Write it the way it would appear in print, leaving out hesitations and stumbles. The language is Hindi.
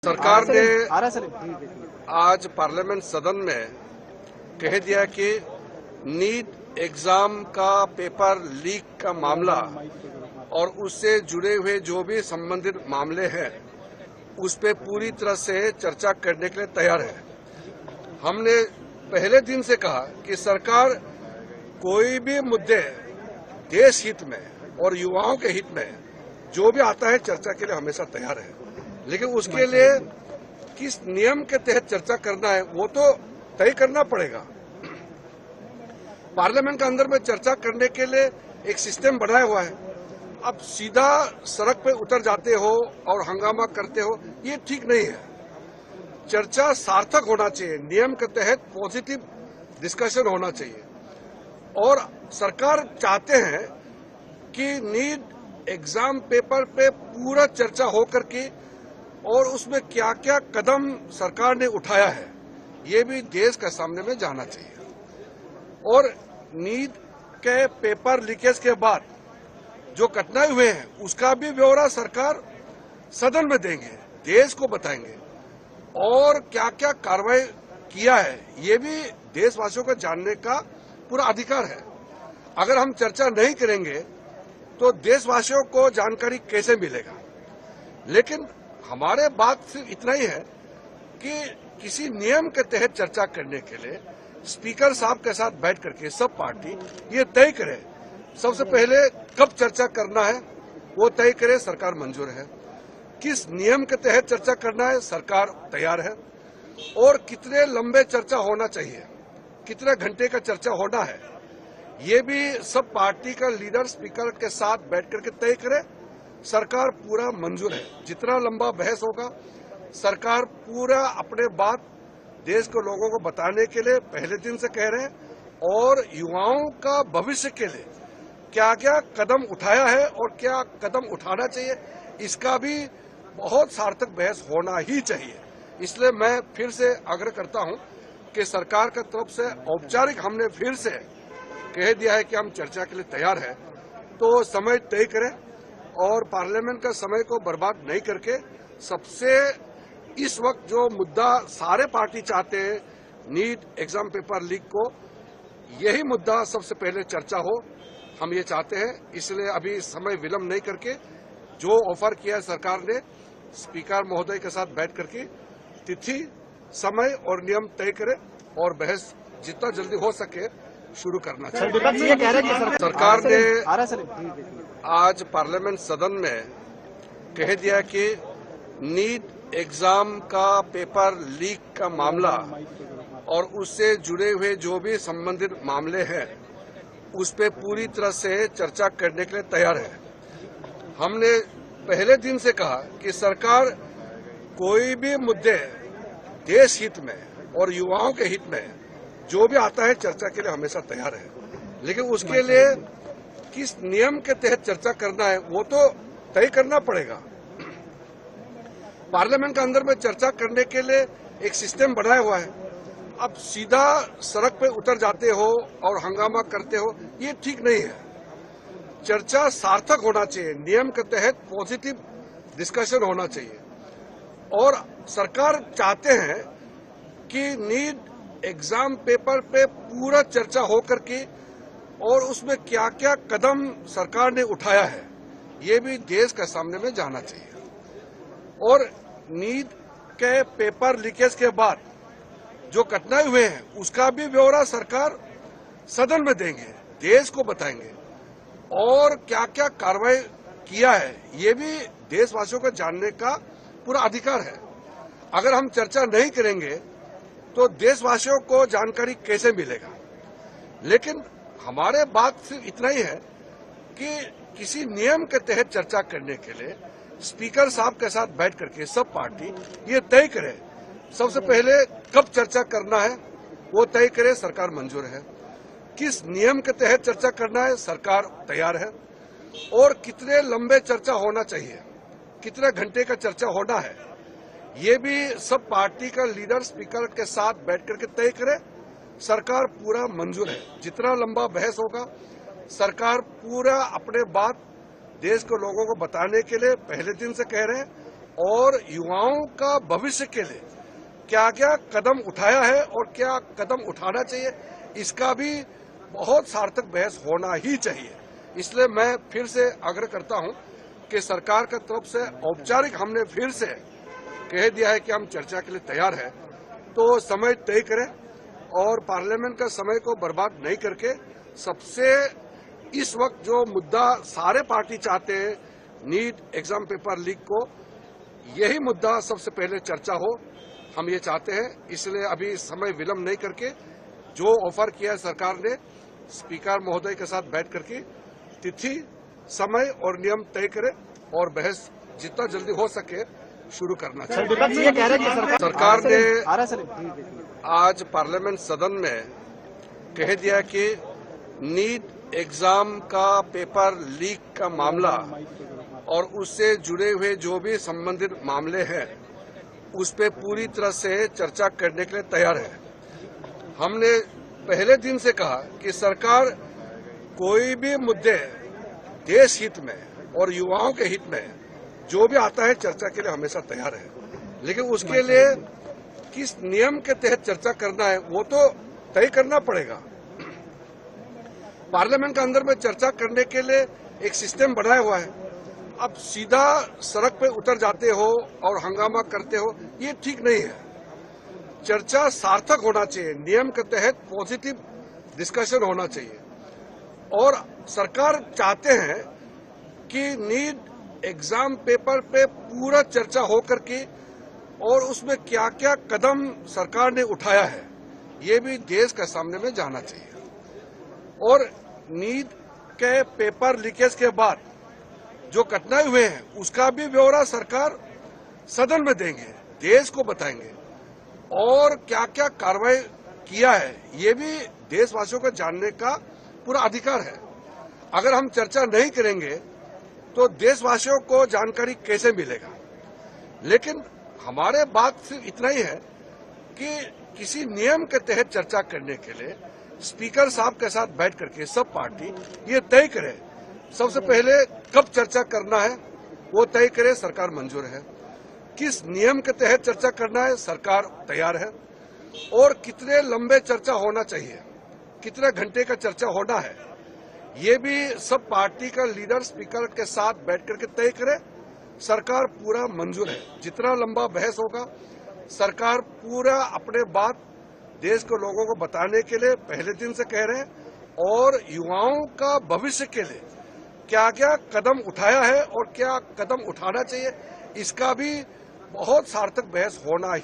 सरकार ने आज पार्लियामेंट सदन में कह दिया कि नीट एग्जाम का पेपर लीक का मामला और उससे जुड़े हुए जो भी संबंधित मामले हैं उस पे पूरी तरह से चर्चा करने के लिए तैयार है। हमने पहले दिन से कहा कि सरकार कोई भी मुद्दे देश हित में और युवाओं के हित में जो भी आता है चर्चा के लिए हमेशा तैयार है, लेकिन उसके लिए किस नियम के तहत चर्चा करना है वो तो तय करना पड़ेगा। पार्लियामेंट के अंदर में चर्चा करने के लिए एक सिस्टम बनाया हुआ है। अब सीधा सड़क पे उतर जाते हो और हंगामा करते हो, ये ठीक नहीं है। चर्चा सार्थक होना चाहिए, नियम के तहत पॉजिटिव डिस्कशन होना चाहिए। और सरकार चाहते हैं कि नीट एग्जाम पेपर पे पूरा चर्चा हो करके और उसमें क्या क्या कदम सरकार ने उठाया है ये भी देश के सामने में जाना चाहिए। और नीट के पेपर लीकेज के बाद जो घटनाएं हुए हैं उसका भी ब्यौरा सरकार सदन में देंगे, देश को बताएंगे और क्या क्या कार्रवाई किया है ये भी देशवासियों को जानने का पूरा अधिकार है। अगर हम चर्चा नहीं करेंगे तो देशवासियों को जानकारी कैसे मिलेगा। लेकिन हमारे बात सिर्फ इतना ही है कि किसी नियम के तहत चर्चा करने के लिए स्पीकर साहब के साथ बैठ करके सब पार्टी ये तय करे, सबसे पहले कब चर्चा करना है वो तय करे, सरकार मंजूर है। किस नियम के तहत चर्चा करना है सरकार तैयार है। और कितने लंबे चर्चा होना चाहिए, कितने घंटे का चर्चा होना है ये भी सब पार्टी का लीडर स्पीकर के साथ बैठ करके तय करे, सरकार पूरा मंजूर है। जितना लंबा बहस होगा सरकार पूरा अपने बात देश के लोगों को बताने के लिए पहले दिन से कह रहे हैं और युवाओं का भविष्य के लिए क्या क्या कदम उठाया है और क्या कदम उठाना चाहिए इसका भी बहुत सार्थक बहस होना ही चाहिए। इसलिए मैं फिर से आग्रह करता हूं कि सरकार की तरफ से औपचारिक हमने फिर से कह दिया है कि हम चर्चा के लिए तैयार है, तो समय तय करें और पार्लियामेंट का समय को बर्बाद नहीं करके सबसे इस वक्त जो मुद्दा सारे पार्टी चाहते हैं नीट एग्जाम पेपर लीक को, यही मुद्दा सबसे पहले चर्चा हो, हम ये चाहते हैं। इसलिए अभी समय विलंब नहीं करके जो ऑफर किया है सरकार ने स्पीकर महोदय के साथ बैठ करके तिथि समय और नियम तय करे और बहस जितना जल्दी हो सके शुरू करना चाहिए। सरकार ने आज पार्लियामेंट सदन में कह दिया कि नीट एग्जाम का पेपर लीक का मामला और उससे जुड़े हुए जो भी संबंधित मामले हैं उस पे पूरी तरह से चर्चा करने के लिए तैयार है। हमने पहले दिन से कहा कि सरकार कोई भी मुद्दे देश हित में और युवाओं के हित में जो भी आता है चर्चा के लिए हमेशा तैयार है, लेकिन उसके लिए किस नियम के तहत चर्चा करना है वो तो तय करना पड़ेगा। पार्लियामेंट के अंदर में चर्चा करने के लिए एक सिस्टम बनाया हुआ है। अब सीधा सड़क पे उतर जाते हो और हंगामा करते हो, ये ठीक नहीं है। चर्चा सार्थक होना चाहिए, नियम के तहत पॉजिटिव डिस्कशन होना चाहिए। और सरकार चाहते हैं कि नीट एग्जाम पेपर पे पूरा चर्चा हो करके और उसमें क्या क्या कदम सरकार ने उठाया है ये भी देश के सामने में जाना चाहिए। और नीट के पेपर लीकेज के बाद जो घटनाएं हुए हैं उसका भी ब्यौरा सरकार सदन में देंगे, देश को बताएंगे और क्या क्या कार्रवाई किया है ये भी देशवासियों को जानने का पूरा अधिकार है। अगर हम चर्चा नहीं करेंगे तो देशवासियों को जानकारी कैसे मिलेगा। लेकिन हमारे बात सिर्फ इतना ही है कि किसी नियम के तहत चर्चा करने के लिए स्पीकर साहब के साथ बैठ करके सब पार्टी ये तय करे, सबसे पहले कब चर्चा करना है वो तय करे, सरकार मंजूर है। किस नियम के तहत चर्चा करना है सरकार तैयार है। और कितने लंबे चर्चा होना चाहिए, कितने घंटे का चर्चा होना है ये भी सब पार्टी का लीडर स्पीकर के साथ बैठ करके तय करे, सरकार पूरा मंजूर है। जितना लंबा बहस होगा सरकार पूरा अपने बात देश के लोगों को बताने के लिए पहले दिन से कह रहे हैं और युवाओं का भविष्य के लिए क्या क्या कदम उठाया है और क्या कदम उठाना चाहिए, इसका भी बहुत सार्थक बहस होना ही चाहिए। इसलिए मैं फिर से आग्रह करता हूं कि सरकार की तरफ से औपचारिक हमने फिर से कह दिया है कि हम चर्चा के लिए तैयार हैं, तो समय तय करें और पार्लियामेंट का समय को बर्बाद नहीं करके सबसे इस वक्त जो मुद्दा सारे पार्टी चाहते हैं, नीट एग्जाम पेपर लीक को, यही मुद्दा सबसे पहले चर्चा हो, हम ये चाहते हैं। इसलिए अभी समय विलंब नहीं करके जो ऑफर किया है सरकार ने, स्पीकर महोदय के साथ बैठ करके तिथि, समय और नियम तय करें और बहस जितना जल्दी हो सके शुरू करना चाहिए। सरकार ने आज पार्लियामेंट सदन में कह दिया कि नीट एग्जाम का पेपर लीक का मामला और उससे जुड़े हुए जो भी संबंधित मामले हैं उस पे पूरी तरह से चर्चा करने के लिए तैयार है। हमने पहले दिन से कहा कि सरकार कोई भी मुद्दे देश हित में और युवाओं के हित में जो भी आता है चर्चा के लिए हमेशा तैयार है, लेकिन उसके लिए किस नियम के तहत चर्चा करना है वो तो तय करना पड़ेगा। पार्लियामेंट के अंदर में चर्चा करने के लिए एक सिस्टम बनाया हुआ है। अब सीधा सड़क पे उतर जाते हो और हंगामा करते हो, ये ठीक नहीं है। चर्चा सार्थक होना चाहिए, नियम के तहत पॉजिटिव डिस्कशन होना चाहिए। और सरकार चाहते हैं कि नीट एग्जाम पेपर पे पूरा चर्चा हो करके और उसमें क्या क्या कदम सरकार ने उठाया है ये भी देश के सामने में जाना चाहिए। और नीट के पेपर लीकेज के बाद जो घटनाएं हुए हैं उसका भी ब्यौरा सरकार सदन में देंगे, देश को बताएंगे और क्या क्या कार्रवाई किया है ये भी देशवासियों को जानने का पूरा अधिकार है। अगर हम चर्चा नहीं करेंगे तो देशवासियों को जानकारी कैसे मिलेगा। लेकिन हमारे बात सिर्फ इतना ही है कि किसी नियम के तहत चर्चा करने के लिए स्पीकर साहब के साथ बैठ करके सब पार्टी ये तय करे, सबसे पहले कब चर्चा करना है वो तय करे, सरकार मंजूर है। किस नियम के तहत चर्चा करना है सरकार तैयार है। और कितने लंबे चर्चा होना चाहिए, कितने घंटे का चर्चा होना है ये भी सब पार्टी का लीडर स्पीकर के साथ बैठ करके तय करे, सरकार पूरा मंजूर है। जितना लंबा बहस होगा सरकार पूरा अपने बात देश के लोगों को बताने के लिए पहले दिन से कह रहे हैं और युवाओं का भविष्य के लिए क्या क्या कदम उठाया है और क्या कदम उठाना चाहिए, इसका भी बहुत सार्थक बहस होना